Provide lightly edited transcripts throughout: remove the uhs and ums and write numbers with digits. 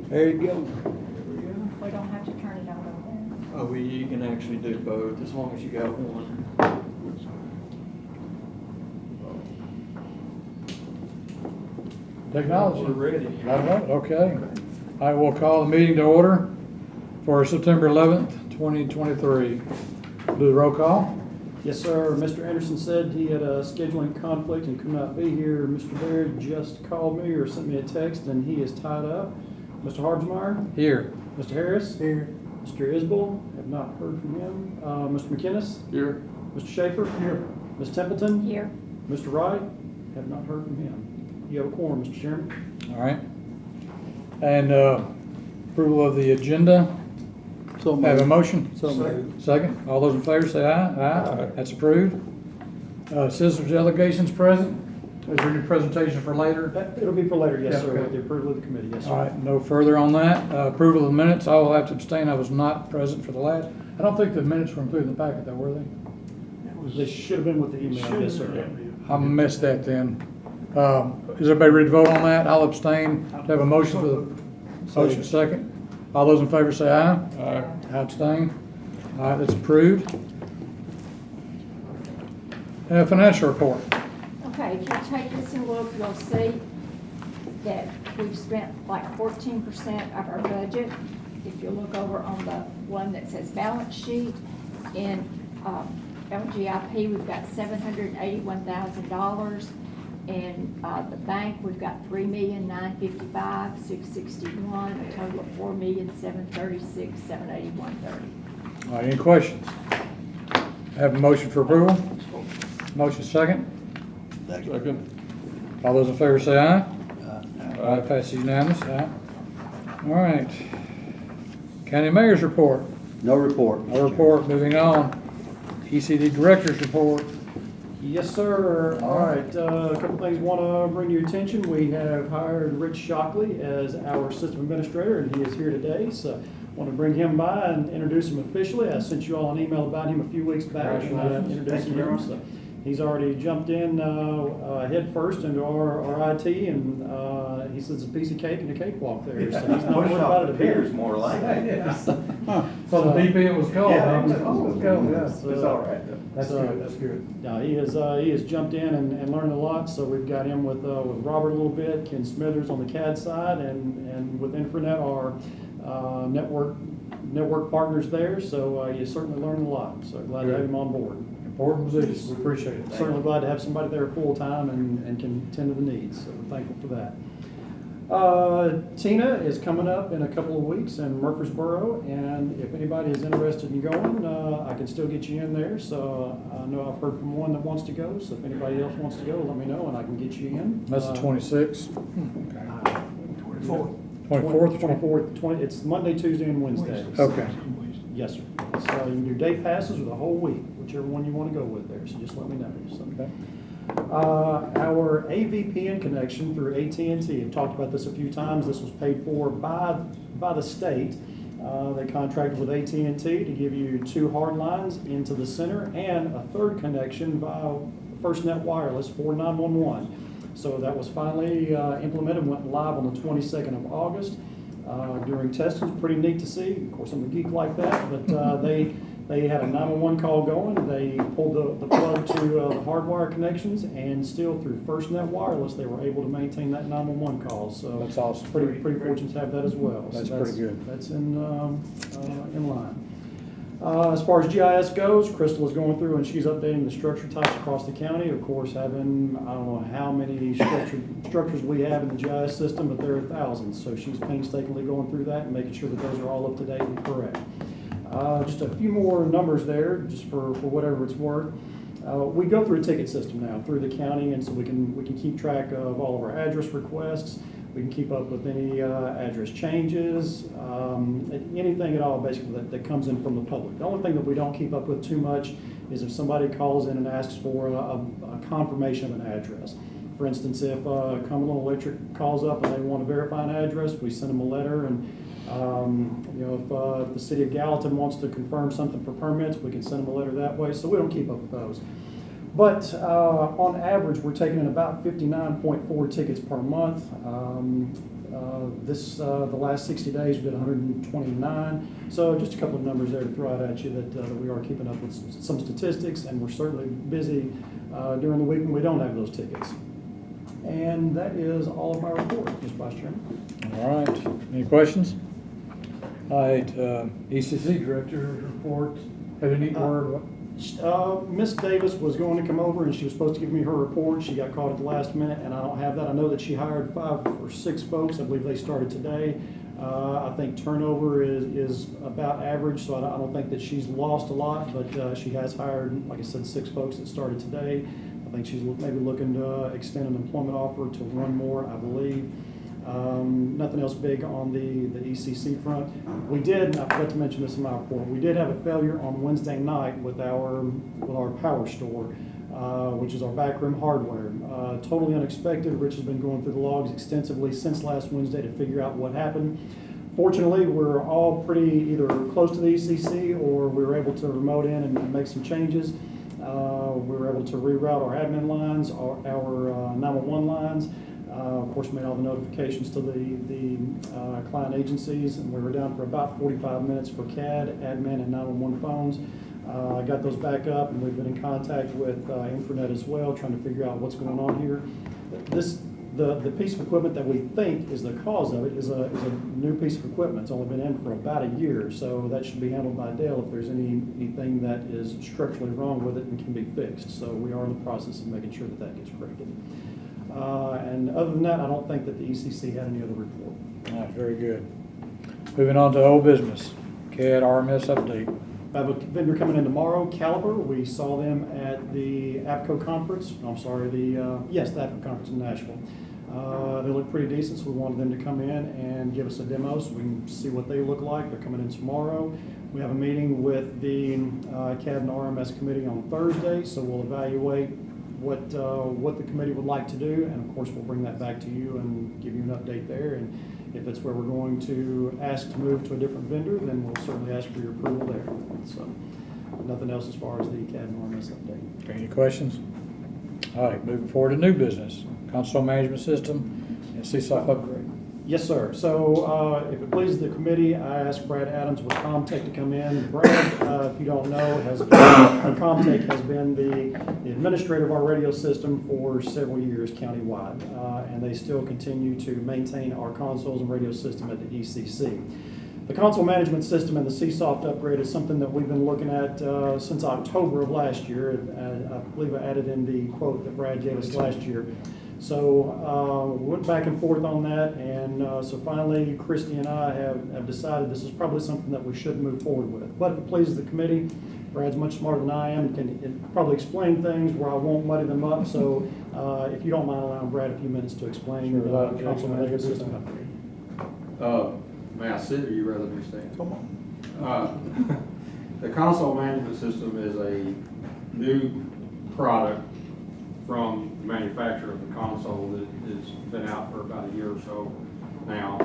There you go. We don't have to turn it on over Oh, well, you can actually do both as long as you got one. Technology. We're ready. All right, okay. I will call the meeting to order for September 11th, 2023. Do the roll call. Yes, sir. Mr. Anderson said he had a scheduling conflict and could not be here. Mr. Baird just called me or sent me a text, and he is tied up. Mr. Hardsmeyer? Here. Mr. Harris? Here. Mr. Isbell? Have not heard from him. Mr. McInnes? Here. Mr. Schaefer? Here. Ms. Templeton? there. Here. Mr. Wright? Have not heard from him. You have a quorum, Mr. Chairman. All right. And approval of the agenda. So Have a moved. motion? So moved. Second. All those in favor say aye. Aye. That's approved. Citizens delegations present. Is there any presentation for later? It'll be for later, yes, Yeah, sir, okay. with the approval of the committee, yes, sir. All right, no further on that. Approval of the minutes, I will have to abstain. I was not present for the last. I don't think the minutes were included in the packet though, were they? They should have been with the email, yes, sir. I missed that then. Is everybody ready to vote on that? I'll abstain. To have a motion for the motion second. All those in favor say aye. Aye. I abstain. All right, that's approved. Financial report. Okay, if you take this and look, you'll see that we've spent like 14% of our budget. If you look over on the one that says balance sheet, in LGIP, we've got $781,000. In the bank, we've got $3,955,661, a total of $4,736,781.30. All right, any questions? Have a motion for approval? Motion second. Second. All those in favor say aye. All right, passes unanimous. Aye. All right. County Mayor's report. No report. No report. Moving on. ECD Director's report. Yes, sir. All right, a couple things want to bring to your attention. We have hired Rich Shockley as our system administrator, and he is here today. So want to bring him by and introduce him officially. I sent you all an email about him a few weeks back, introducing him. So he's already jumped in head first into our IT, and he says it's a piece of cake and a cakewalk there. So he's not worried about it a bit. More like it. So the DP was cold. Yeah, huh? it was cold, yeah. So- It's all right though. That's good, that's good. No, he has jumped in and learned a lot. So we've got him with Robert a little bit, Ken Smithers on the CAD side, and with Infranet our network partners there. So you certainly learned a lot. So glad to have him on board. Important position, we appreciate it. Certainly glad to have somebody there full time and can tend to the needs. So we're thankful for that. Tina is coming up in a couple of weeks in Murfreesboro, and if anybody is interested in going, I can still get you in there. So I know I've heard from one that wants to go, so if anybody else wants to go, let me know and I can get you in. That's the 26th. Okay. 24th. 24th? It's Monday, Tuesday, and Wednesday. Okay. Yes, sir. So you can do day passes or the whole week, whichever one you want to go with there, so just let me know. So. Okay. Our AVPN connection through AT&T, I've talked about this a few times. This was paid for by the state. They contracted with AT&T to give you 2 hard lines into the center and a third connection via FirstNet Wireless for 911. So that was finally implemented, went live on the 22nd of August. During testing, it's pretty neat to see. Of course, I'm a geek like that, but they had a 911 call going. They pulled the plug to the hardwire connections, and still through FirstNet Wireless, they were able to maintain that 911 call. So That's awesome. pretty fortunate to have that as well. That's So pretty good. That's in line. As far as GIS goes, Crystal is going through and she's updating the structure types across the county. Of course, having, I don't know how many structures we have in the GIS system, but there are thousands. So she's painstakingly going through that and making sure that those are all up to date and correct. Just a few more numbers there, just for whatever it's worth. We go through a ticket system now through the county, and so we can keep track of all of our address requests. We can keep up with any address changes, anything at all basically that comes in from the public. The only thing that we don't keep up with too much is if somebody calls in and asks for a confirmation of an address. For instance, if Cumberland Electric calls up and they want to verify an address, we send them a letter, and if the city of Gallatin wants to confirm something for permits, we can send them a letter that way. So we don't keep up with those. But on average, we're taking in about 59.4 tickets per month. The last 60 days, we did 129. So just a couple of numbers there to throw out at you that we are keeping up with some statistics, and we're certainly busy during the week when we don't have those tickets. And that is all of my report, Mr. Vice Chairman. All right, any questions? All right, ECC Director's report. Have any word? Miss Davis was going to come over and she was supposed to give me her report. She got caught at the last minute and I don't have that. I know that she hired 5 or 6 folks. I believe they started today. I think turnover is about average, so I don't think that she's lost a lot, but she has hired, like I said, 6 folks that started today. I think she's maybe looking to extend an employment offer to 1 more, I believe. Nothing else big on the ECC front. We did, and I forgot to mention this in my report, we did have a failure on Wednesday night with our power store, which is our backroom hardware. Totally unexpected. Rich has been going through the logs extensively since last Wednesday to figure out what happened. Fortunately, we're all pretty either close to the ECC or we were able to remote in and make some changes. We were able to reroute our admin lines, our 911 lines. Of course, made all the notifications to the client agencies, and we were down for about 45 minutes for CAD, admin, and 911 phones. I got those back up, and we've been in contact with Infonet as well, trying to figure out what's going on here. The piece of equipment that we think is the cause of it is a new piece of equipment. It's only been in for about a year, so that should be handled by Dale if there's anything that is structurally wrong with it and can be fixed. So we are in the process of making sure that gets corrected. And other than that, I don't think that the ECC had any other report. All right, very good. Moving on to old business, CAD RMS update. I have a vendor coming in tomorrow, Caliber. We saw them at the APCO conference. I'm sorry, the APCO conference in Nashville. They look pretty decent, so we wanted them to come in and give us a demo so we can see what they look like. They're coming in tomorrow. We have a meeting with the CAD and RMS committee on Thursday, so we'll evaluate what the committee would like to do, and of course we'll bring that back to you and give you an update there. And if it's where we're going to ask to move to a different vendor, then we'll certainly ask for your approval there. So nothing else as far as the CAD and RMS update. Any questions? All right, moving forward to new business, console management system and CSOF upgrade. Yes, sir. So if it pleases the committee, I asked Brad Adams with Comtech to come in. Brad, if you don't know, Comtech has been the administrator of our radio system for several years countywide, and they still continue to maintain our consoles and radio system at the ECC. The console management system and the CSOF upgrade is something that we've been looking at since October of last year. I believe I added in the quote that Brad gave us last year. So we went back and forth on that, and so finally Christy and I have decided this is probably something that we should move forward with. But if it pleases the committee, Brad's much smarter than I am and can probably explain things where I won't muddy them up. So if you don't mind allowing Brad a few minutes to explain the console management system upgrade. May I sit or you rather me stand? Come on. The console management system is a new product from the manufacturer of the console that has been out for about a year or so now.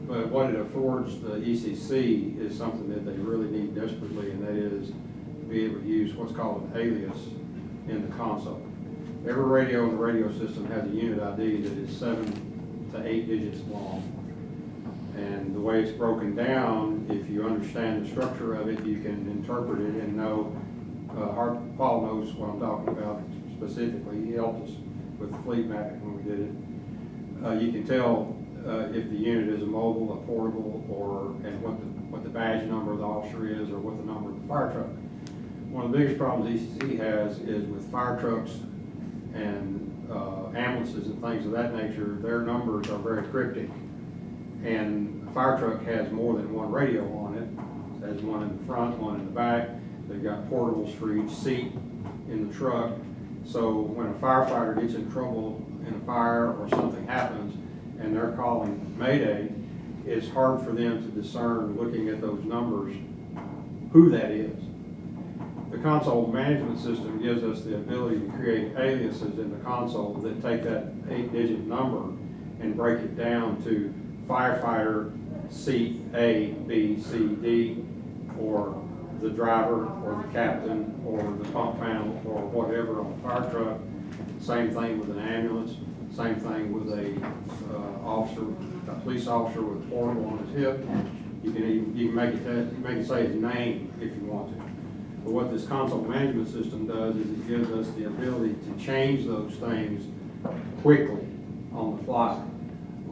But what it affords the ECC is something that they really need desperately, and that is to be able to use what's called an alias in the console. Every radio in the radio system has a unit ID that is 7 to 8 digits long. And the way it's broken down, if you understand the structure of it, you can interpret it and know. Paul knows what I'm talking about specifically. He helped us with the fleet mapping when we did it. You can tell if the unit is a mobile, a portable, and what the badge number of the officer is, or what the number of the fire truck. One of the biggest problems ECC has is with fire trucks and ambulances and things of that nature. Their numbers are very cryptic, and a fire truck has more than one radio on it. It has one in the front, one in the back. They've got portables for each seat in the truck. So when a firefighter gets in trouble in a fire or something happens and they're calling Mayday, it's hard for them to discern, looking at those numbers, who that is. The console management system gives us the ability to create aliases in the console that take that 8-digit number and break it down to firefighter seat A, B, C, D, or the driver or the captain or the pump panel or whatever on a fire truck. Same thing with an ambulance, Same thing with a police officer with a portable on his hip. You can make it say his name if you want to. But what this console management system does is it gives us the ability to change those things quickly on the fly.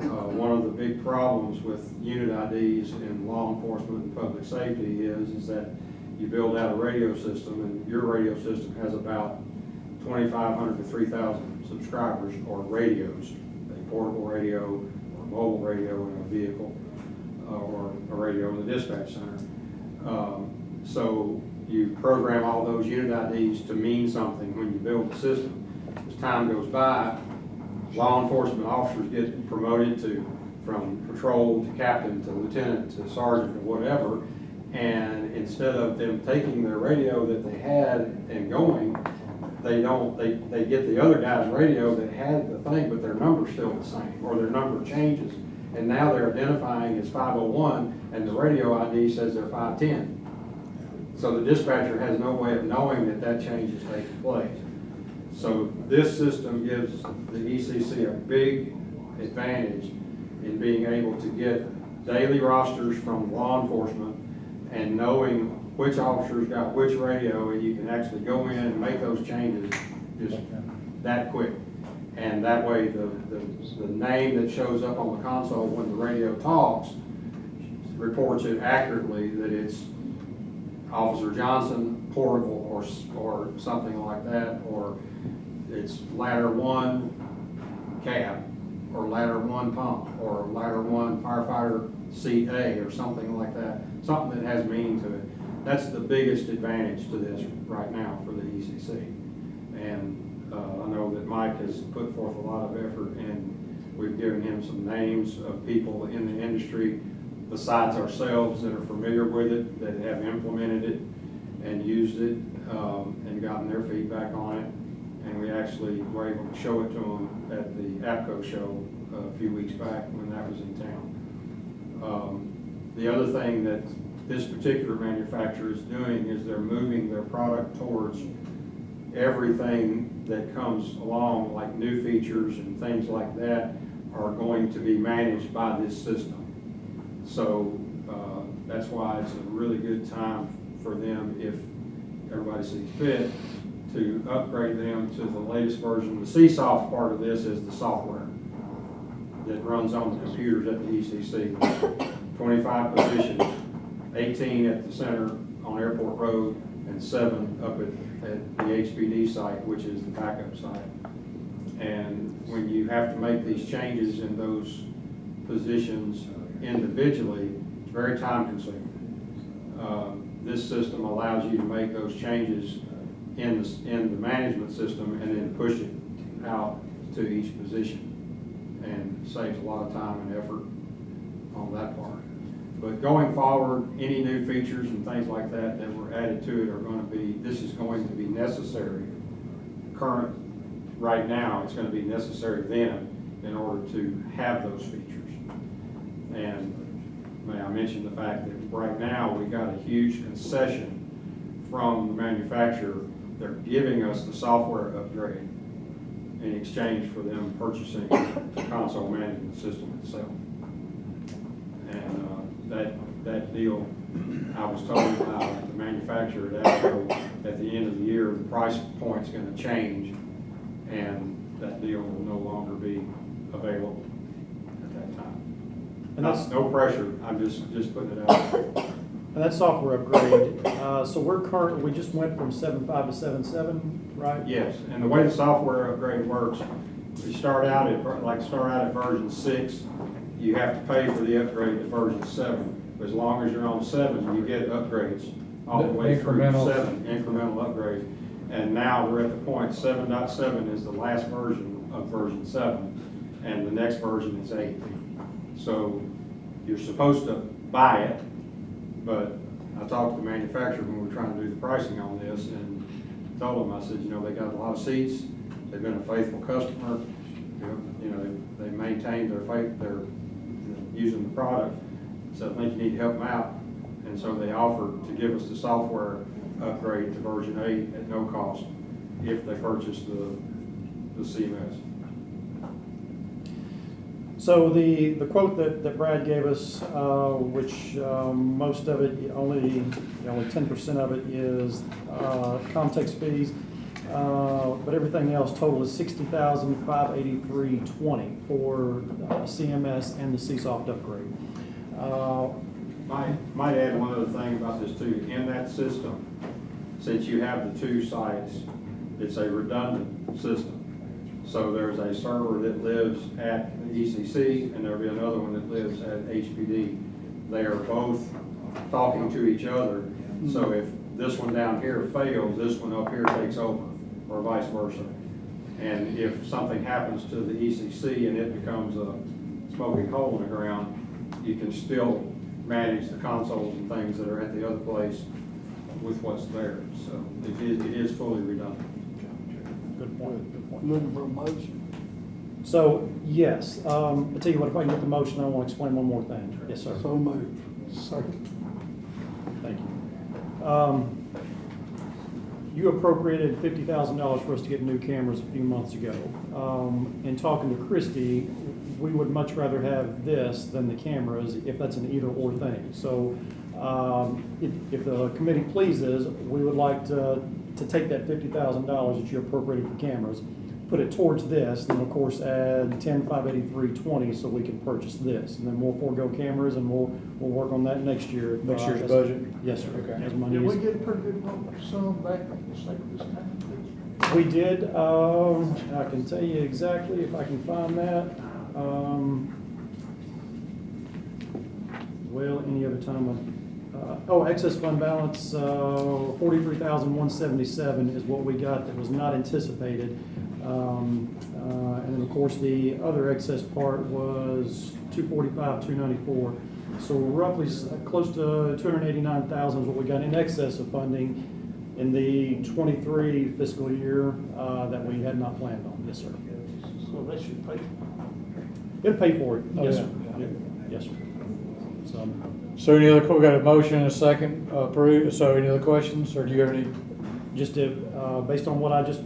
One of the big problems with unit IDs in law enforcement and public safety is that you build out a radio system, and your radio system has about 2,500 to 3,000 subscribers or radios, a portable radio or a mobile radio in a vehicle, or a radio in the dispatch center. So you program all those unit IDs to mean something when you build the system. As time goes by, law enforcement officers get promoted from patrol to captain to lieutenant to sergeant or whatever, and instead of them taking their radio that they had and going, they get the other guy's radio that had the thing, but their number's still the same, or their number changes. And now they're identifying as 501, and the radio ID says they're 510. So the dispatcher has no way of knowing that change is taking place. So this system gives the ECC a big advantage in being able to get daily rosters from law enforcement and knowing which officers got which radio, and you can actually go in and make those changes just that quick. And that way the name that shows up on the console when the radio talks reports it accurately that it's Officer Johnson, portable, or something like that, or it's ladder 1 cab, or ladder 1 pump, or ladder 1 firefighter seat A, or something like that, something that has meaning to it. That's the biggest advantage to this right now for the ECC. And I know that Mike has put forth a lot of effort, and we've given him some names of people in the industry besides ourselves that are familiar with it, that have implemented it and used it, and gotten their feedback on it. And we actually were able to show it to them at the APCO show a few weeks back when that was in town. The other thing that this particular manufacturer is doing is they're moving their product towards everything that comes along, like new features and things like that, are going to be managed by this system. So that's why it's a really good time for them, if everybody sees fit, to upgrade them to the latest version. The CSOFT part of this is the software that runs on the computers at the ECC. 25 positions, 18 at the center on Airport Road, and 7 up at the HPD site, which is the backup site. And when you have to make these changes in those positions individually, it's very time consuming. This system allows you to make those changes in the management system and then push it out to each position, and saves a lot of time and effort on that part. But going forward, any new features and things like that that were added to it are going to be, this is going to be necessary. Right now, it's going to be necessary then in order to have those features. And may I mention the fact that right now we got a huge concession from the manufacturer. They're giving us the software upgrade in exchange for them purchasing the console management system itself. And that deal, I was told by the manufacturer at the end of the year, the price point's going to change, and that deal will no longer be available at that time. And that's no pressure. I'm just putting it out there. And that software upgrade, so we just went from 7.5 to 7.7, right? Yes, and the way the software upgrade works, you start out at version 6, you have to pay for the upgrade to version 7. As long as you're on 7, you get upgrades all the way through 7, incremental upgrades. And now we're at the point 7.7 is the last version of version 7, and the next version is 8. So you're supposed to buy it, but I talked to the manufacturer when we were trying to do the pricing on this, and told them, I said, they got a lot of seats, they've been a faithful customer, they maintained their faith, they're using the product, so I think you need to help them out. And so they offered to give us the software upgrade to version 8 at no cost if they purchase the CMS. So the quote that Brad gave us, which most of it, only 10% of it is context fees, but everything else total is $60,583.20 for CMS and the CSOFT upgrade. Might add one other thing about this too. In that system, since you have the two sites, it's a redundant system. So there's a server that lives at the ECC and there'll be another one that lives at HPD. They are both talking to each other. So if this one down here fails, this one up here takes over, or vice versa. And if something happens to the ECC and it becomes a smoking hole in the ground, you can still manage the consoles and things that are at the other place with what's there. So it is fully redundant. Good point, good point. Looking for a motion. So, yes, I'll tell you what, if I can get the motion, I want to explain one more thing. Yes, sir. So moved. Second. Thank you. You appropriated $50,000 for us to get new cameras a few months ago. In talking to Christie, we would much rather have this than the cameras if that's an either-or thing. So if the committee pleases, we would like to take that $50,000 that you appropriated for cameras, put it towards this, then of course add $10,583.20 so we can purchase this. And then we'll forego cameras and we'll work on that next year. Next year's budget? Yes, sir. Okay. As money Did we is. get a pretty good sum back for the sake of this time? We did, I can tell you exactly if I can find that. Well, any other time, excess fund balance, $43,177 is what we got that was not anticipated. And then of course the other excess part was $245,294. So roughly close to $289,000 is what we got in excess of funding in the 23 fiscal year that we had not planned on. Yes, sir. So they should pay. It'll pay for it. Oh, Yes, yeah. sir. Yes, sir. So any other, we got a motion and a second approved, so any other questions, or do you have any? Just to, based on what I just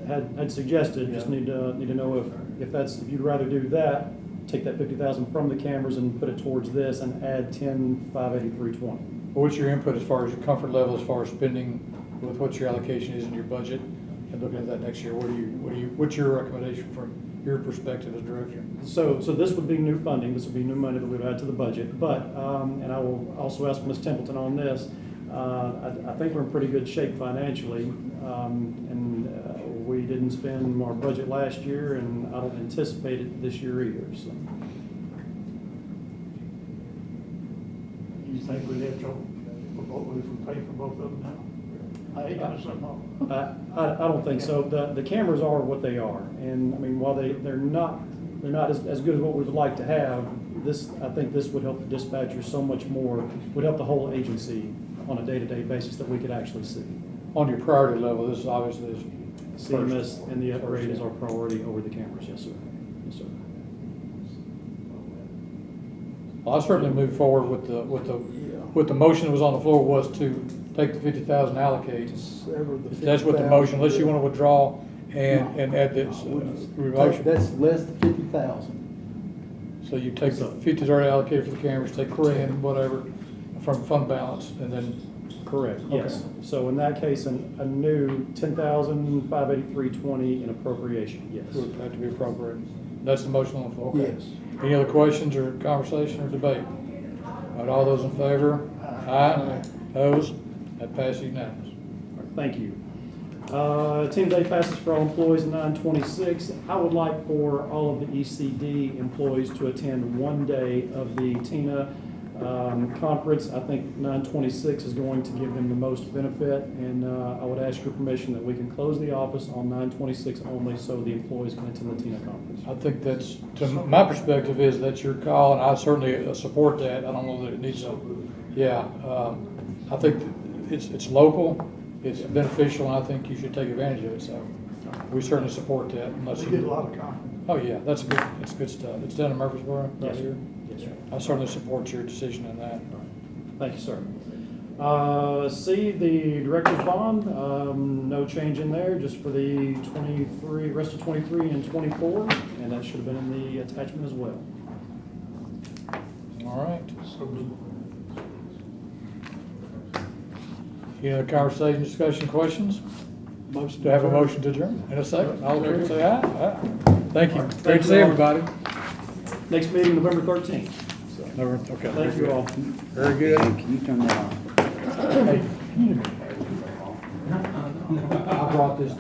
had suggested, just need to know if you'd rather do that, take that $50,000 from the cameras and put it towards this and add $10,583.20. What's your input as far as your comfort level, as far as spending with what your allocation is in your budget? And looking at that next year, what's your recommendation from your perspective as director? So this would be new funding, this would be new money that we've add to the budget, but, and I will also ask Ms. Templeton on this, I think we're in pretty good shape financially, and we didn't spend our budget last year, and I don't anticipate it this year either, so. You think we'd have trouble if we pay for both of them now? I ain't got something wrong. I don't think so. The cameras are what they are, and I mean, while they're not as good as what we would like to have, I think this would help the dispatcher so much more, would help the whole agency on a day-to-day basis that we could actually see. On your priority level, this is obviously CMS and the upgrade is our priority over the cameras, yes, sir. Yes, sir. Well, I certainly move forward with the motion that was on the floor was to take the 50,000 allocate. If that's what the motion, unless you want to withdraw and add this motion. That's less than 50,000. So you take the 50's already allocated for the cameras, take 10, whatever, from fund balance, and then. Correct, yes. So in that case, a new $10,583.20 in appropriation, yes. Would have to be appropriate. That's the motion on the floor. Yes. Any other questions or conversation or debate? All right, all those in favor? Aye. Opposed? That passes unanimous. Thank you. Team Day passes for all employees in 9/26. I would like for all of the ECD employees to attend one day of the TINA conference. I think 9/26 is going to give them the most benefit, and I would ask your permission that we can close the office on 9/26 only so the employees can attend the TINA conference. I think that's, to my perspective, is that's your call, and I certainly support that. I don't know that it needs a, I think it's local, it's beneficial, and I think you should take advantage of it, so we certainly support that. Unless We you get a lot of compliments. Oh, yeah, that's good stuff. It's done in Murfreesboro, right Yes, sir. here. Yes, sir. I certainly support your decision in that. Thank you, sir. C, the director's bond, no change in there, just for the rest of 23 and 24, and that should have been in the attachment as well. All right. So moved. Any other conversation, discussion, questions? Motion Do I have a adjourned. motion to adjourn? In a second, all in favor, say aye. Aye. Thank you. Great to see you all. everybody. Next meeting, November 13th. Okay. Thank you all. Very good. Can you turn that off? Hey, I brought this